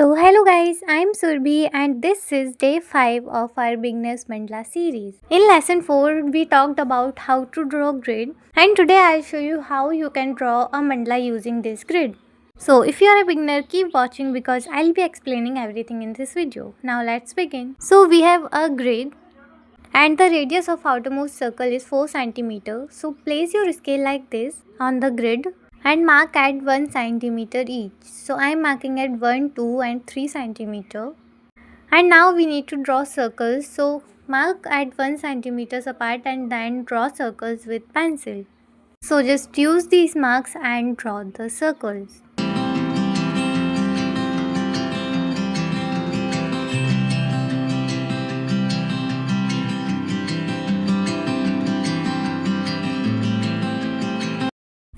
So, hello guys, I'm Surbhi and this is day 5 of our Beginners Mandala series. In lesson 4, we talked about how to draw grid, and today I'll show you how you can draw a mandala using this grid. So, if you are a beginner, keep watching because I'll be explaining everything in this video. Now, let's begin. So, we have a grid and the radius of outermost circle is 4 cm. So, place your scale like this on the grid and mark at 1 centimeter each. So I am marking at 1, 2 and 3 centimeter. And now we need to draw circles. So mark at 1 centimeters apart and then draw circles with pencil. So just use these marks and draw the circles.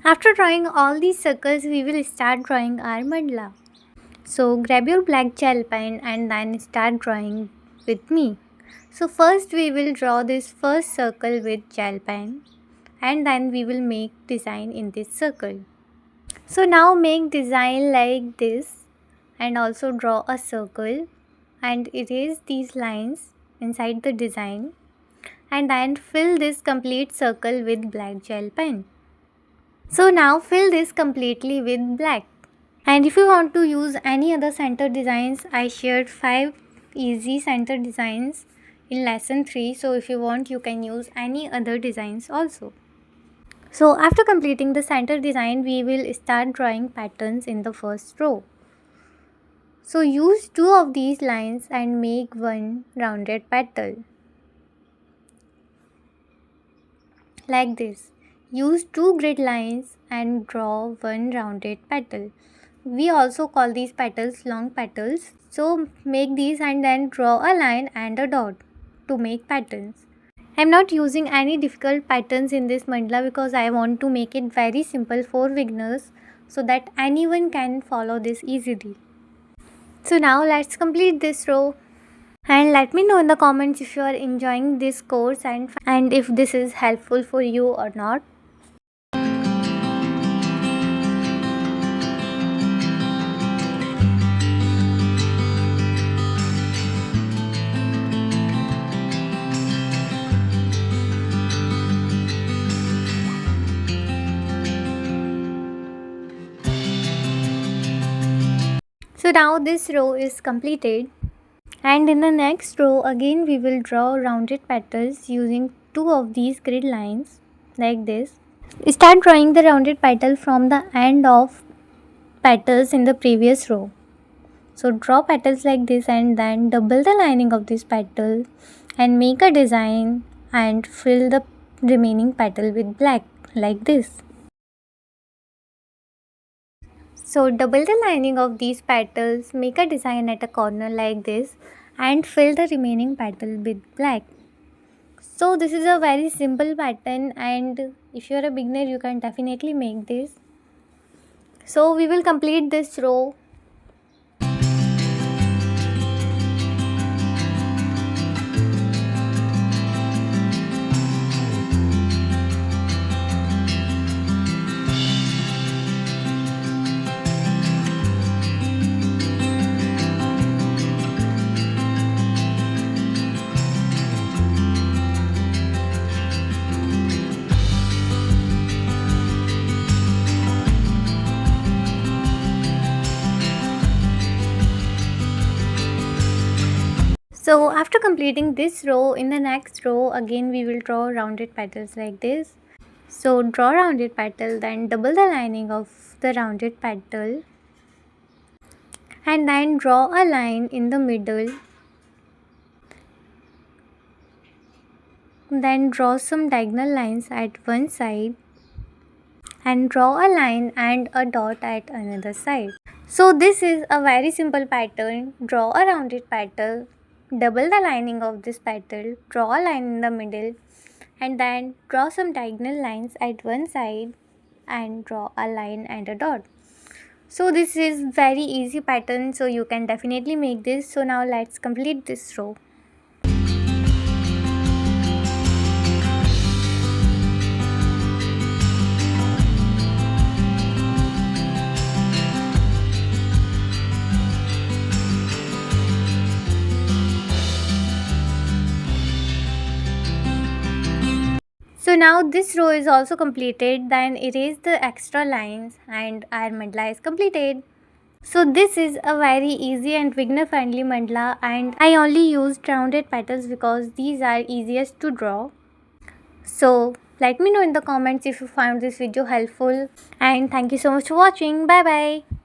After drawing all these circles, we will start drawing our mandala. So grab your black gel pen and then start drawing with me. So first we will draw this first circle with gel pen and then we will make design in this circle. So now make design like this and also draw a circle and erase these lines inside the design and then fill this complete circle with black gel pen. So now fill this completely with black. And if you want to use any other center designs, I shared 5 easy center designs in lesson 3. So if you want, you can use any other designs also. So after completing the center design, we will start drawing patterns in the first row. So use 2 of these lines and make one rounded petal. Like this. Use 2 grid lines and draw one rounded petal. We also call these petals long petals. So make these and then draw a line and a dot to make patterns. I'm not using any difficult patterns in this mandala because I want to make it very simple for beginners so that anyone can follow this easily. So now let's complete this row. And let me know in the comments if you are enjoying this course and if this is helpful for you or not. So now this row is completed and in the next row again we will draw rounded petals using 2 of these grid lines like this. Start drawing the rounded petal from the end of petals in the previous row. So draw petals like this and then double the lining of this petal and make a design and fill the remaining petal with black like this. So double the lining of these petals, make a design at a corner like this and fill the remaining petal with black. So this is a very simple pattern and if you are a beginner you can definitely make this. So we will complete this row. So after completing this row, in the next row again we will draw rounded petals like this. So draw rounded petal, then double the lining of the rounded petal and then draw a line in the middle. Then draw some diagonal lines at one side and draw a line and a dot at another side. So this is a very simple pattern. Draw a rounded petal, double the lining of this petal, draw a line in the middle and then draw some diagonal lines at one side and draw a line and a dot. So this is very easy pattern, so you can definitely make this. So now let's complete this row. So now this row is also completed, then erase the extra lines and our mandala is completed. So this is a very easy and beginner friendly mandala, and I only used rounded petals because these are easiest to draw. So let me know in the comments if you found this video helpful, and thank you so much for watching. Bye bye.